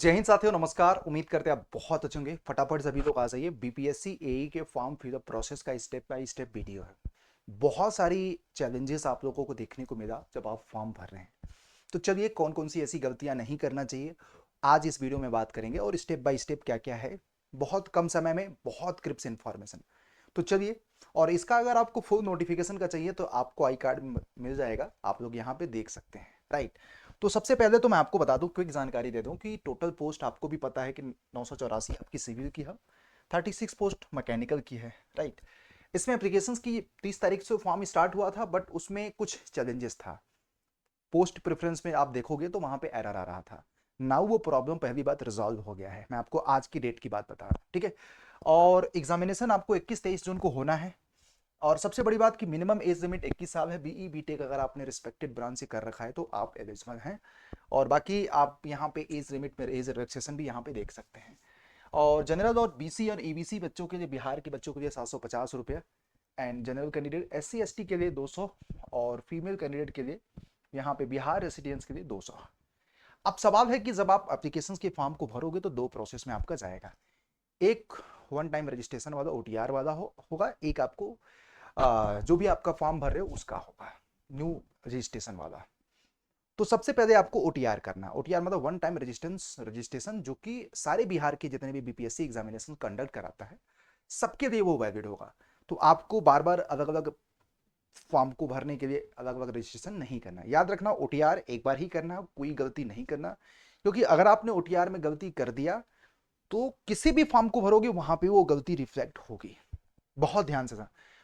जय हिंद साथियों, नमस्कार। उम्मीद करते हैं आप बहुत अच्छे होंगे। फटाफट सभी लोग आ जाइए। बीपीएससी एई के फॉर्म फिलअप प्रोसेस का स्टेप बाय स्टेप वीडियो है। बहुत सारी चैलेंजेस आप लोगों को देखने को मिला जब आप फॉर्म भर रहे हैं। तो चलिए, कौन कौन सी ऐसी गलतियां नहीं करना चाहिए आज इस वीडियो में बात करेंगे, और स्टेप बाय स्टेप क्या क्या है। बहुत कम समय में बहुत क्रिप्स इन्फॉर्मेशन। तो चलिए, और इसका अगर आपको फुल नोटिफिकेशन का चाहिए तो आपको आई कार्ड मिल जाएगा, आप लोग यहाँ पे देख सकते हैं, राइट। तो सबसे पहले तो मैं आपको बता दूं, क्विक जानकारी दे दूं कि टोटल पोस्ट आपको भी पता है कि 984 आपकी सिविल की है, 36 पोस्ट मैकेनिकल की है, राइट। इसमें एप्लीकेशंस की 30 तारीख से फॉर्म स्टार्ट हुआ था, बट उसमें कुछ चैलेंजेस था। पोस्ट प्रेफरेंस में आप देखोगे तो वहां पे एरर आ रहा था। नाउ वो प्रॉब्लम पहली बात रिजॉल्व हो गया है। मैं आपको आज की डेट की बात बता रहा हूँ, ठीक है। और एग्जामिनेशन आपको 21-23 जून को होना है। और सबसे बड़ी बात कि मिनिमम एज लिमिट 21 साल है। बीई बीटेक अगर आपने रिस्पेक्टेड ब्रांच से कर रखा है तो आप एलिजिबल हैं। और बाकी आप यहाँ पे एज लिमिट में एज रिलैक्सेशन भी यहाँ पे देख सकते हैं। और जनरल और बीसी और ईबीसी बच्चों के लिए, बिहार के बच्चों के लिए 750 रुपये। And general candidate SC ST के लिए 200। और फीमेल कैंडिडेट के लिए यहाँ पे बिहार रेसिडेंट्स के लिए 200। अब सवाल है कि जब आप एप्लीकेशन के फॉर्म को भरोगे तो दो प्रोसेस में आपका जाएगा। एक वन टाइम रजिस्ट्रेशन वाला ओटीआर वाला होगा। एक आपको जो भी आपका फॉर्म भर रहे हो उसका होगा, न्यू रजिस्ट्रेशन वाला। तो सबसे पहले आपको ओटीआर करना। ओटीआर मतलब वन टाइम रजिस्ट्रेशन, जो कि सारे बिहार के जितने भी बीपीएससी एग्जामिनेशन कंडक्ट कराता है सबके लिए वो वैलिड होगा। तो आपको बार बार अलग अलग फॉर्म को भरने के लिए अलग अलग रजिस्ट्रेशन नहीं करना। याद रखना, ओटीआर एक बार ही करना, कोई गलती नहीं करना। क्योंकि अगर आपने ओटीआर में गलती कर दिया तो किसी भी फॉर्म को भरोगे वहां पे वो गलती रिफ्लेक्ट होगी। बहुत ध्यान से।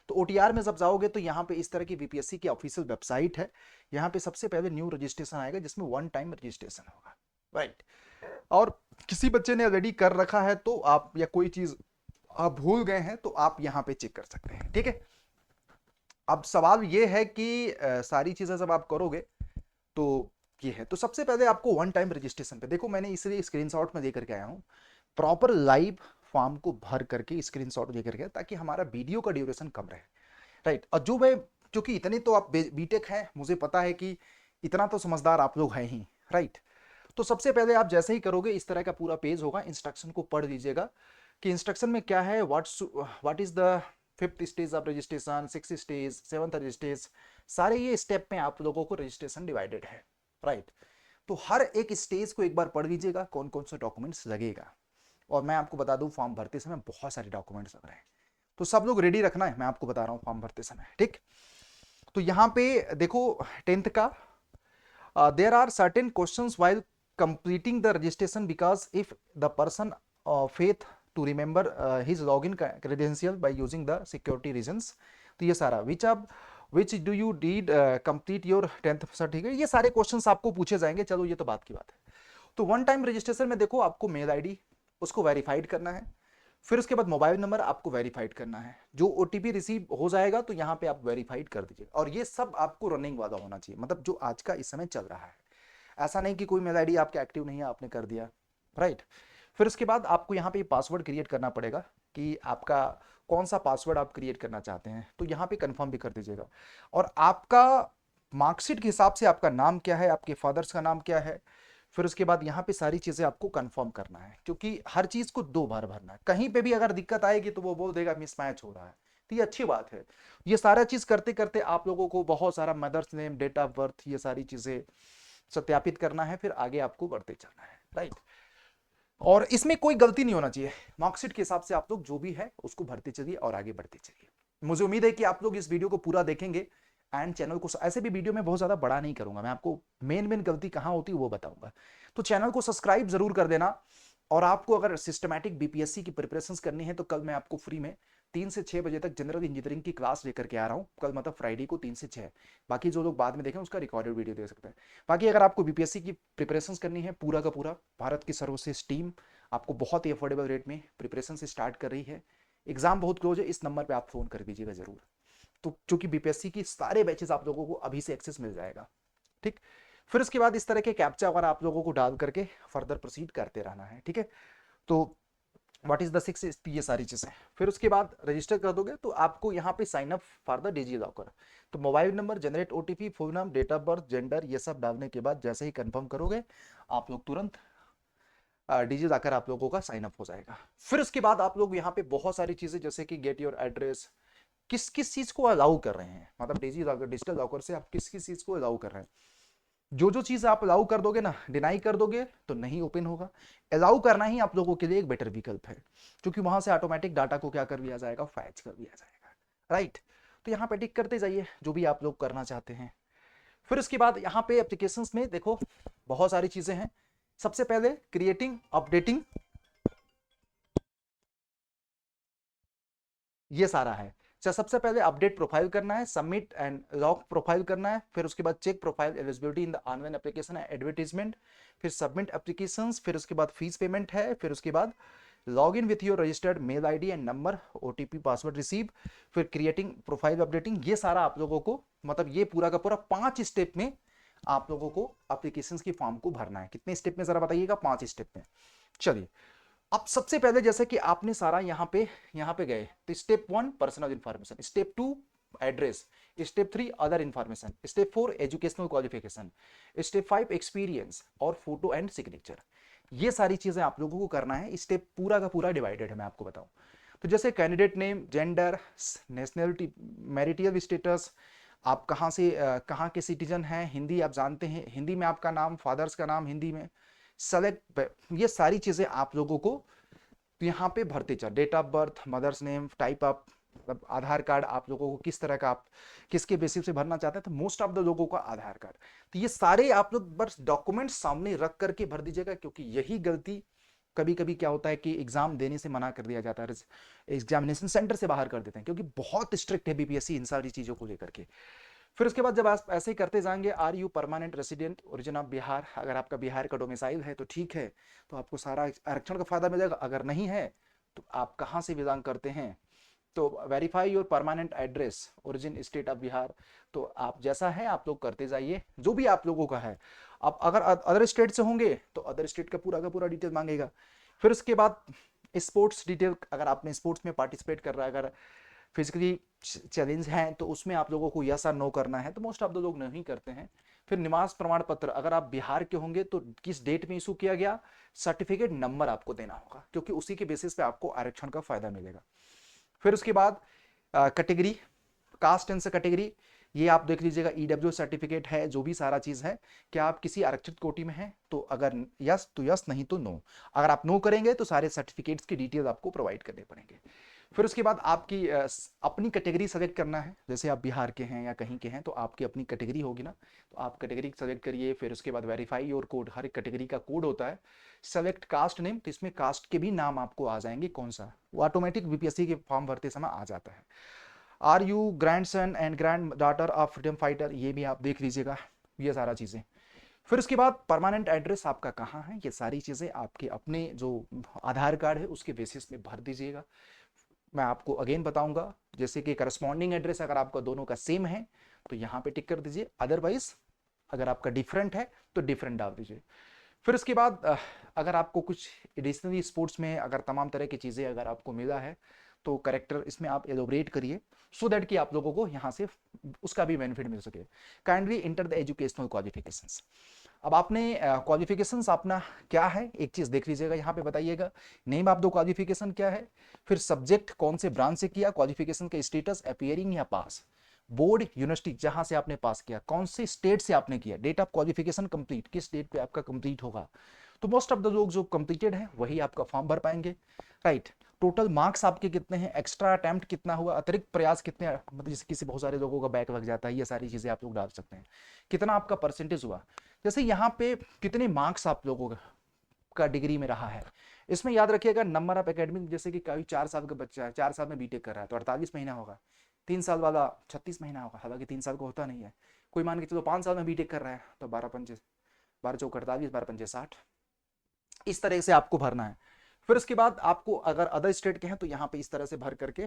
तो ओटीआर में जब जाओगे तो यहाँ पे इस तरह की बीपीएससी की ऑफिशियल वेबसाइट है। यहाँ पे सबसे पहले न्यू रजिस्ट्रेशन आएगा जिसमें वन टाइम रजिस्ट्रेशन होगा, राइट। और किसी बच्चे ने ऑलरेडी कर रखा है तो आप, या कोई चीज आप भूल गए हैं तो आप यहाँ पे चेक कर सकते हैं, ठीक है। अब सवाल ये है कि सारी चीजें जब आप करोगे तो ये है। तो सबसे पहले आपको वन टाइम रजिस्ट्रेशन पे देखो, मैंने इसलिए स्क्रीनशॉट में देकर के आया हूँ। प्रॉपर लाइव फॉर्म को भर करके स्क्रीनशॉट लेकर के, ताकि हमारा वीडियो का ड्यूरेशन कम रहे, राइट। और जो मैं, क्योंकि इतने तो आप बीटेक हैं, मुझे पता है कि इतना तो समझदार आप लोग हैं ही, राइट। तो सबसे पहले आप जैसे ही करोगे इस तरह का पूरा पेज होगा, इंस्ट्रक्शन को पढ़ लीजिएगा कि इंस्ट्रक्शन में क्या है। What is the fifth stage of registration, six stage, seventh stage, सारे ये स्टेप में आप लोगों को रजिस्ट्रेशन डिवाइडेड है, राइट। तो हर एक स्टेज को एक बार पढ़ लीजिएगा, कौन कौन से डॉक्यूमेंट्स लगेगा। और मैं आपको बता दूं, फॉर्म भरते समय बहुत सारे डॉक्यूमेंट्स लग रहे हैं, तो सब लोग रेडी रखना है, मैं आपको बता रहा हूँ फॉर्म भरते समय, ठीक। तो यहाँ पे देखो, 10th का there are certain questions while completing the registration, because if the person faith to remember his login credential by using the security reasons। तो ये सारा which do you did complete your 10th certificate, ये सारे questions आपको पूछे जाएंगे। चलो, ये तो बात की बात है। तो वन टाइम रजिस्ट्रेशन में देखो, आपको मेल आईडी उसको वेरीफाइड करना है। फिर उसके बाद मोबाइल नंबर आपको वेरीफाइड करना है। जो ओटीपी रिसीव हो जाएगा तो यहाँ पे आप वेरीफाइड कर दीजिए। और ये सब आपको रनिंग वाला होना चाहिए, मतलब जो आज का इस समय चल रहा है। ऐसा नहीं कि कोई मेल आईडी आपके एक्टिव नहीं है, आपने कर दिया, राइट। फिर उसके बाद आपको यहाँ पे पासवर्ड क्रिएट करना पड़ेगा कि आपका कौन सा पासवर्ड आप क्रिएट करना चाहते हैं, तो यहाँ पे कंफर्म भी कर दीजिएगा। और आपका मार्कशीट के हिसाब से आपका नाम क्या है, आपके फादर्स का नाम क्या है। फिर उसके बाद यहाँ पे सारी चीजें आपको कंफर्म करना है, क्योंकि हर चीज को दो बार भरना है। कहीं पे भी अगर दिक्कत आएगी तो वो बोल देगा मिसमैच हो रहा है। तो ये अच्छी बात है। ये सारा चीज करते करते आप लोगों को बहुत सारा mother's name, date of birth, ये सारी चीजें सत्यापित करना है, फिर आगे आपको बढ़ते चलना है, राइट। और इसमें कोई गलती नहीं होना चाहिए। मार्कशीट के हिसाब से आप लोग जो भी है उसको भरते चलिए और आगे बढ़ते चलिए। मुझे उम्मीद है कि आप लोग इस वीडियो को पूरा देखेंगे। एंड चैनल को, ऐसे भी वीडियो में बहुत ज्यादा बड़ा नहीं करूंगा, मैं आपको मेन मेन गलती कहां होती है वो बताऊंगा। तो चैनल को सब्सक्राइब जरूर कर देना। और आपको अगर सिस्टमैटिक बीपीएससी की प्रिपरेशन करनी है तो कल मैं आपको फ्री में 3 से 6 बजे तक जनरल इंजीनियरिंग की क्लास लेकर के आ रहा हूँ। कल मतलब फ्राइडे को 3 से 6। बाकी जो लोग बाद में देखें उसका रिकॉर्डेड वीडियो देख सकते हैं। बाकी अगर आपको बीपीएससी की प्रिपरेशन करनी है, पूरा का पूरा भारत की सर्वश्रेष्ठ टीम आपको बहुत ही अफोर्डेबल रेट में प्रिपरेशन से स्टार्ट कर रही है। एग्जाम बहुत क्लोज है, इस नंबर पे आप फोन कर दीजिएगा जरूर। तो क्योंकि बीपीएससी की सारे बैचेस आप लोगों को अभी से एक्सेस मिल जाएगा, ठीक। फिर उसके बाद इस तरह के कैप्चा वगैरह आप लोगों को डाल करके फर्दर प्रोसीड करते रहना है, ठीक है। तो व्हाट इज द सिक्स, ये सारी चीजें। फिर उसके बाद रजिस्टर कर दोगे तो आपको यहाँ पे sign up for the DigiLocker. तो mobile number, generate OTP, full नाम, डेट ऑफ बर्थ, जेंडर, ये सब डालने के बाद जैसे ही कंफर्म करोगे आप लोग तुरंत डिजी जाकर आप लोगों का साइन अप हो जाएगा। फिर उसके बाद आप लोग यहाँ पे बहुत सारी चीजें जैसे कि गेट योर एड्रेस, किस किस चीज को अलाउ कर रहे हैं, मतलब डिजी लॉकर, डिजिटल लॉकर से आप किस किस चीज को अलाउ कर रहे हैं। जो जो चीज आप अलाउ कर दोगे ना, डिनाई कर दोगे तो नहीं ओपन होगा। अलाउ करना ही आप लोगों के लिए एक बेटर विकल्प है, क्योंकि वहां से ऑटोमेटिक डाटा को क्या कर दिया जाएगा, फैच कर दिया जाएगा, राइट। तो यहाँ पे टिक करते जाइए जो भी आप लोग करना चाहते हैं। फिर उसके बाद यहाँ पे एप्लीकेशंस में देखो बहुत सारी चीजें हैं। सबसे पहले क्रिएटिंग, अपडेटिंग, ये सारा है। सबसे पहले अपडेट प्रोफाइल करना है, सबमिट एंड लॉक प्रोफाइल करना है, फिर उसके बाद check profile eligibility in the online application advertisement, फिर सबमिट एप्लीकेशंस, फिर उसके बाद फीस पेमेंट है, फिर उसके बाद log in with your registered mail ID and number, OTP password receive, फिर क्रिएटिंग प्रोफाइल अपडेटिंग। ये सारा आप लोगों को, मतलब ये पूरा का पूरा 5 स्टेप में आप लोगों को एप्लीकेशंस की फॉर्म को भरना है। कितने स्टेप में जरा बताइएगा, 5 स्टेप में। चलिए, अब सबसे पहले जैसे कि आपने सारा यहाँ पे गए तो step 1 personal information, step 2 address, step 3 other information, step 4 educational qualification, step 5 experience और फोटो एंड सिग्नेचर। ये सारी चीजें आप लोगों को करना है। स्टेप पूरा का पूरा डिवाइडेड है, मैं आपको बताऊं तो जैसे candidate name, gender, nationality, marital status, आप कहाँ से कहाँ के सिटीजन हैं, हिंदी आप जानते हैं, हिंदी में आपका नाम, फादर्स का नाम हिंदी में सेलेक्ट, ये सारी चीजें आप लोगों को यहाँ पे भरते चल, date of birth, mother's name, type of, मतलब आधार कार्ड आप लोगों को किस तरह का, आप किसके बेसिस से भरना चाहते हैं, तो मोस्ट ऑफ द लोगों का आधार कार्ड। तो ये सारे आप लोग बस डॉक्यूमेंट सामने रख करके भर दीजिएगा, क्योंकि यही गलती कभी कभी क्या होता है कि एग्जाम देने से मना कर दिया जाता है, एग्जामिनेशन सेंटर से बाहर कर देते हैं, क्योंकि बहुत स्ट्रिक्ट है बीपीएससी इन सारी चीजों को लेकर के। फिर उसके बाद जब आप ऐसे ही करते जाएंगे, are you permanent resident, origin of Bihar, अगर आपका बिहार का डोमिसाइल है तो ठीक है, तो आपको सारा आरक्षण का फायदा मिलेगा। अगर नहीं है तो आप कहाँ से बिलोंग करते हैं, तो verify your permanent address, origin state of Bihar. तो आप जैसा है आप लोग करते जाइए जो भी आप लोगों का है। अब अगर अदर स्टेट से होंगे तो अदर स्टेट का पूरा डिटेल मांगेगा। फिर उसके बाद स्पोर्ट्स डिटेल, अगर आपने स्पोर्ट्स में पार्टिसिपेट कर रहा है, अगर फिजिकली चैलेंज है तो उसमें आप लोगों को यस और नो करना है, तो मोस्ट ऑफ द लोग नहीं करते हैं। फिर निवास प्रमाण पत्र, अगर आप बिहार के होंगे तो किस डेट में इशू किया गया, सर्टिफिकेट नंबर आपको देना होगा, क्योंकि उसी के बेसिस पे आपको आरक्षण का फायदा मिलेगा। फिर उसके बाद कैटेगरी, कास्ट एंड कैटेगरी, ये आप देख लीजिएगा, ईडब्ल्यू सर्टिफिकेट है, जो भी सारा चीज है, क्या आप किसी आरक्षित कोटि में हैं, तो अगर यस तो यस, नहीं तो नो। अगर आप नो करेंगे तो सारे सर्टिफिकेट्स की डिटेल आपको प्रोवाइड करने पड़ेंगे। फिर उसके बाद आपकी अपनी कैटेगरी सेलेक्ट करना है, जैसे आप बिहार के हैं या कहीं के हैं तो आपकी अपनी कैटेगरी होगी ना, तो आप कैटेगरी सेलेक्ट करिए। फिर उसके बाद वेरीफाई योर कोड, हर एक कैटेगरी का कोड होता है। सेलेक्ट कास्ट नेम, तो इसमें कास्ट के भी नाम आपको आ जाएंगे, कौन सा, वो ऑटोमेटिक बीपीएससी के फॉर्म भरते समय आ जाता है। Are you grandson and granddaughter of freedom fighter, ये भी आप देख लीजिएगा, ये सारा चीज़ें। फिर उसके बाद परमानेंट एड्रेस आपका कहाँ है, ये सारी चीज़ें आपके अपने जो आधार कार्ड है उसके बेसिस पे भर दीजिएगा। मैं आपको अगेन बताऊंगा, जैसे कि करस्पॉन्डिंग एड्रेस अगर आपका दोनों का सेम है तो यहाँ पे टिक कर दीजिए, अदरवाइज अगर आपका डिफरेंट है तो डिफरेंट डाल दीजिए। फिर उसके बाद अगर आपको कुछ एडिशनली स्पोर्ट्स में अगर तमाम तरह की चीज़ें अगर आपको मिला है तो करेक्टर इसमें आप एलोबरेट करिए, सो दैट कि आप लोगों को यहाँ से उसका भी बेनिफिट मिल सके। Kindly enter the educational qualifications. अब आपने क्वालिफिकेशंस अपना क्या है, एक चीज़ देख लीजिएगा, यहाँ पे बताइएगा नेम ऑफ द क्वालिफिकेशन क्या है, फिर सब्जेक्ट कौन से ब्रांच से किया, क्वालिफिकेशन का स्टेटस अपीयरिंग या पास, बोर्ड यूनिवर्सिटी जहां से आपने पास किया, कौन से स्टेट से आपने किया, डेट ऑफ क्वालिफिकेशन कंप्लीट, किस डेट पे आपका कंप्लीट होगा। तो मोस्ट ऑफ द लोग जो कंप्लीटेड है वही आपका फॉर्म भर पाएंगे, राइट। टोटल मार्क्स आपके कितने हैं, एक्स्ट्रा अटेम्प्ट कितना हुआ, अतिरिक्त प्रयास कितने, मतलब जैसे किसी बहुत सारे लोगों का बैक लग जाता है, ये सारी चीजें आप लोग डाल सकते हैं। कितना आपका परसेंटेज हुआ, जैसे यहाँ पे कितने मार्क्स आप लोगों का डिग्री में रहा है। इसमें याद रखिएगा नंबर ऑफ एकेडमिक, जैसे कि कोई 4 साल का बच्चा है, 4 साल में बीटेक कर रहा है तो 48 महीना होगा, 3 साल वाला 36 महीना होगा, हालांकि 3 साल का होता नहीं है। कोई मान के चलो 5 साल में बीटेक कर रहा है तो 12 चौक 48, 12 पंजे 60, इस तरह से आपको भरना है। फिर उसके बाद आपको अगर अदर स्टेट के हैं तो यहाँ पे इस तरह से भर करके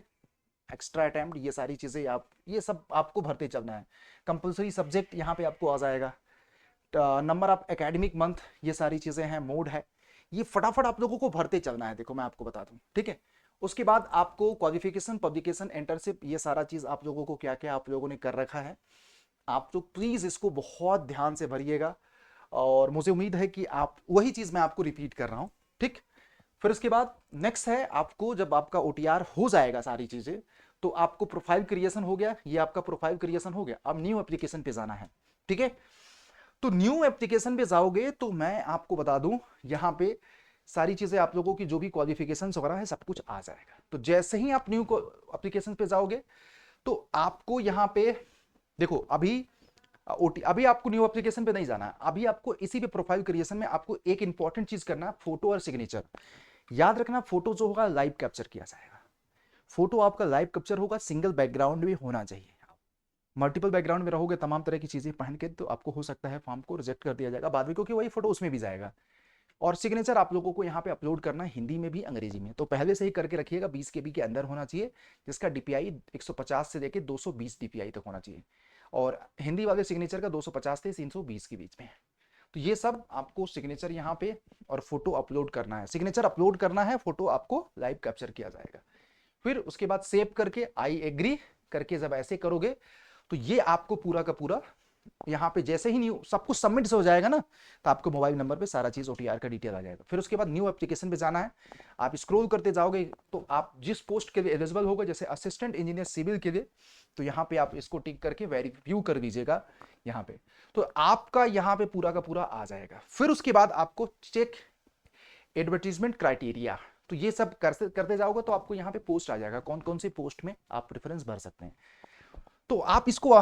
एक्स्ट्रा अटेम्प्ट, ये सारी चीजें आप ये सब आपको भरते चलना है। कंपलसरी सब्जेक्ट यहाँ पे आपको आ जाएगा, नंबर ऑफ एकेडमिक मंथ, ये सारी चीजें हैं, मोड है, ये फटाफट आप लोगों को भरते चलना है। देखो मैं आपको बता दूं, ठीक है। उसके बाद आपको क्वालिफिकेशन, पब्लिकेशन, इंटर्नशिप, ये सारा चीज आप लोगों को क्या क्या आप लोगों ने कर रखा है, आप लोग प्लीज इसको बहुत ध्यान से भरिएगा। और मुझे उम्मीद है कि आप, वही चीज मैं आपको रिपीट कर रहा हूं, ठीक। फिर उसके बाद नेक्स्ट है आपको, जब आपका ओटीआर हो जाएगा सारी चीजें, तो आपको प्रोफाइल क्रिएशन हो गया, ये आपका प्रोफाइल क्रिएशन हो गया, अब न्यू एप्लीकेशन पे जाना है। ठीक है, तो न्यू एप्लीकेशन पे जाओगे तो मैं आपको बता दूं, यहां पे सारी चीजें आप लोगों की जो भी क्वालिफिकेशन वगैरह है सब कुछ आ जाएगा। तो जैसे ही आप न्यू एप्लीकेशन पे जाओगे तो आपको यहां पे देखो, अभी आपको न्यू एप्लीकेशन पे नहीं जाना है, अभी आपको इसी पे प्रोफाइल क्रिएशन में आपको एक इंपॉर्टेंट चीज करना है, फोटो और सिग्नेचर। याद रखना, फोटो जो होगा लाइव कैप्चर किया जाएगा, फोटो आपका लाइव कैप्चर होगा, सिंगल बैकग्राउंड भी होना चाहिए। मल्टीपल बैकग्राउंड में रहोगे तमाम तरह की चीजें पहन के, तो आपको हो सकता है फॉर्म को रिजेक्ट कर दिया जाएगा बाद में, क्योंकि वही फोटो उसमें भी जाएगा। और सिग्नेचर आप लोगों को यहाँ पे अपलोड करना है हिंदी में भी अंग्रेजी में, तो पहले से ही करके रखिएगा, 20 केबी के अंदर होना चाहिए, जिसका डीपीआई 150 से लेकर 220 डीपीआई तक होना चाहिए, और हिंदी वाले सिग्नेचर का 250 से 320 के बीच में। तो ये सब आपको सिग्नेचर यहाँ पे और फोटो अपलोड करना है, सिग्नेचर अपलोड करना है, फोटो आपको लाइव कैप्चर किया जाएगा। फिर उसके बाद सेव करके आई एग्री करके जब ऐसे करोगे तो ये आपको पूरा का पूरा यहाँ पे जैसे ही न्यू सब कुछ सबमिट से हो जाएगा ना, तो आपको मोबाइल नंबर पे सारा चीज ओटीआर का डिटेल आ जाएगा। फिर उसके बाद न्यू एप्लीकेशन पे जाना है, आप स्क्रॉल करते जाओगे तो आप जिस पोस्ट के लिए एलिजिबल होगा, जैसे असिस्टेंट इंजीनियर सिविल के लिए, तो यहाँ पे आप इसको टिक करके वेरीफाई कर दीजिएगा यहाँ पे, तो आपका यहाँ पे पूरा का पूरा आ जाएगा। फिर उसके बाद आपको चेक एडवर्टीजमेंट क्राइटेरिया, तो ये सब करते जाओगे तो आपको यहाँ पे पोस्ट आ जाएगा, कौन कौन सी पोस्ट में आप प्रेफरेंस भर सकते हैं। तो आप इसको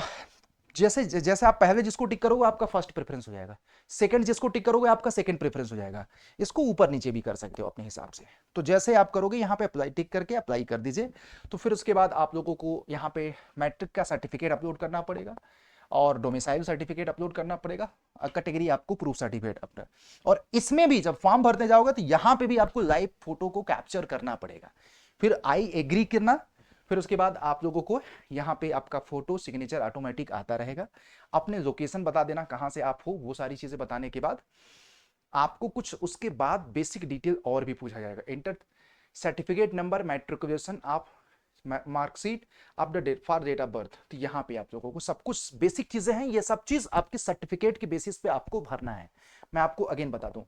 जैसे जैसे आप पहले जिसको टिक करोगे आपका फर्स्ट प्रेफरेंस हो जाएगा, सेकंड जिसको टिक करोगे आपका सेकंड प्रेफरेंस हो जाएगा, इसको ऊपर नीचे भी कर सकते हो अपने हिसाब से। तो जैसे आप करोगे यहाँ पे अप्लाई टिक करके अप्लाई कर दीजिए। तो फिर उसके बाद आप लोगों को यहाँ पे मैट्रिक का सर्टिफिकेट अपलोड करना पड़ेगा, और डोमिसाइल सर्टिफिकेट अपलोड करना पड़ेगा, कैटेगरी आपको प्रूफ सर्टिफिकेट अपना। और इसमें भी जब फॉर्म भरते जाओगे तो यहाँ पे भी आपको लाइव फोटो को कैप्चर करना पड़ेगा, फिर आई एग्री करना। फिर उसके बाद आप लोगों को यहाँ पे आपका फोटो सिग्नेचर ऑटोमेटिक आता रहेगा, अपने लोकेशन बता देना कहाँ से आप हो, वो सारी चीजें बताने के बाद आपको कुछ उसके बाद बेसिक डिटेल और भी पूछा जाएगा, इंटर सर्टिफिकेट नंबर, मैट्रिकुलेशन आप मार्कशीट, आप the date for date of birth. तो यहाँ पे आप लोगों को सब कुछ बेसिक चीजें हैं, ये सब चीज आपके सर्टिफिकेट के बेसिस पे आपको भरना है। मैं आपको अगेन बता दूं,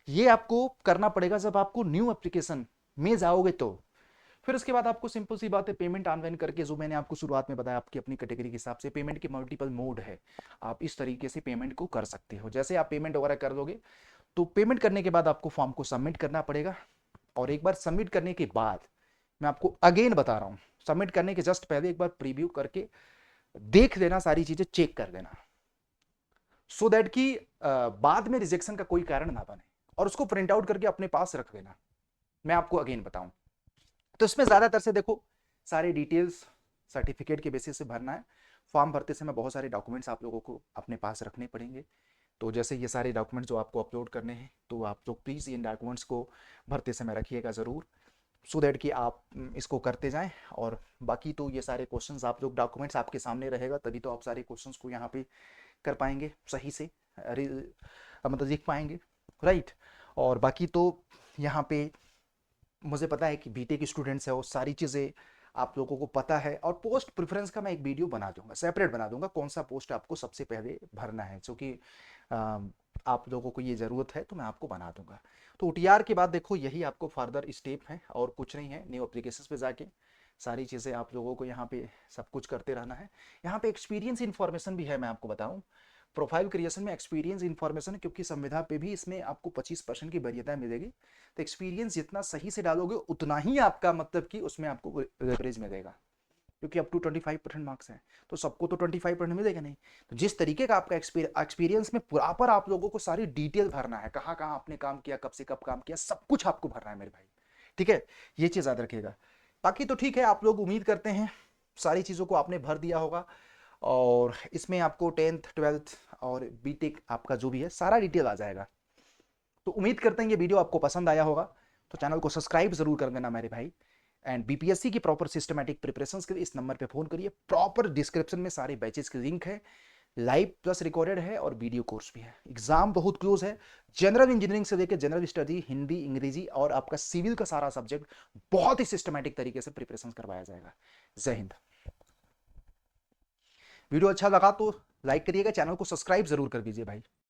ये आपको करना पड़ेगा जब आपको न्यू एप्लीकेशन में जाओगे तो। फिर उसके बाद आपको सिंपल सी बात है, पेमेंट ऑनलाइन करके, जो मैंने आपको शुरुआत में बताया, आपकी अपनी कैटेगरी के हिसाब से पेमेंट के मल्टीपल मोड है, आप इस तरीके से पेमेंट को कर सकते हो। जैसे आप पेमेंट वगैरह कर दोगे तो पेमेंट करने के बाद आपको फॉर्म को सबमिट करना पड़ेगा, और एक बार सबमिट करने के बाद मैं आपको अगेन बता रहा हूं, सबमिट करने के जस्ट पहले एक बार प्रीव्यू करके देख लेना, सारी चीजें चेक कर देना, सो दैट कि बाद में रिजेक्शन का कोई कारण ना बने, और उसको प्रिंट आउट करके अपने पास रख लेना। मैं आपको अगेन बताऊं तो इसमें ज्यादातर से देखो सारे डिटेल्स सर्टिफिकेट के बेसिस से भरना है। फॉर्म भरते समय बहुत सारे डॉक्यूमेंट्स आप लोगों को अपने पास रखने पड़ेंगे, तो जैसे ये सारे डॉक्यूमेंट्स जो आपको अपलोड करने हैं, तो आप लोग प्लीज़ इन डॉक्यूमेंट्स को भरते समय रखिएगा ज़रूर, सो दैट कि आप इसको करते जाएं। और बाकी तो ये सारे क्वेश्चंस आप लोग, डॉक्यूमेंट्स आपके सामने रहेगा तभी तो आप सारे क्वेश्चंस को यहाँ पे कर पाएंगे सही से, मतलब लिख पाएंगे, राइट। और बाकी तो यहाँ पे मुझे पता है कि बीटेक स्टूडेंट्स है, वो सारी चीज़ें आप लोगों को पता है। और पोस्ट प्रेफरेंस का मैं एक वीडियो बना दूंगा, सेपरेट बना दूंगा, कौन सा पोस्ट आपको सबसे पहले भरना है, क्योंकि आप लोगों को ये ज़रूरत है, तो मैं आपको बना दूंगा। तो ओटीआर के बाद देखो यही आपको फर्दर स्टेप है और कुछ नहीं है, न्यू एप्लीकेशन पे जाके सारी चीज़ें आप लोगों को यहाँ पे सब कुछ करते रहना है। यहाँ पे एक्सपीरियंस इन्फॉर्मेशन भी है, मैं आपको बताऊँ, प्रोफाइल क्रिएशन में एक्सपीरियंस इन्फॉर्मेशन, क्योंकि संविधा पे भी इसमें आपको 25% की वरीयता मिलेगी, तो एक्सपीरियंस जितना सही से डालोगे उतना ही आपका मतलब कि उसमें आपको लेवरेज मिलेगा, क्योंकि अप टू 25% मार्क्स हैं, तो सबको तो 25% मिलेगा नहीं। तो जिस तरीके का आपका एक्सपीरियंस में प्रॉपर आप लोगों को सारी डिटेल भरना है, कहाँ कहाँ आपने काम किया, कब से कब काम किया, सब कुछ आपको भरना है मेरे भाई, ठीक है, ये चीज़ याद रखिएगा। बाकी तो ठीक है, आप लोग उम्मीद करते हैं सारी चीज़ों को आपने भर दिया होगा, और इसमें आपको 10th 12th और बीटेक आपका जो भी है सारा डिटेल आ जाएगा। तो उम्मीद करते हैं ये वीडियो आपको पसंद आया होगा, तो चैनल को सब्सक्राइब जरूर कर देना मेरे भाई। एंड बीपीएससी की प्रॉपर सिस्टमैटिक प्रिपरेशंस के लिए इस नंबर पे फोन करिए, प्रॉपर डिस्क्रिप्शन में सारे बैचेस के लिंक है, लाइव प्लस रिकॉर्डेड है, और वीडियो कोर्स भी है। एग्जाम बहुत क्लोज है, जनरल इंजीनियरिंग से लेकर जनरल स्टडी, हिंदी, अंग्रेजी और आपका सिविल का सारा सब्जेक्ट बहुत ही सिस्टमैटिक तरीके से प्रिपरेशन करवाया जाएगा। जय हिंद। वीडियो अच्छा लगा तो लाइक करिएगा, चैनल को सब्सक्राइब जरूर कर दीजिए भाई।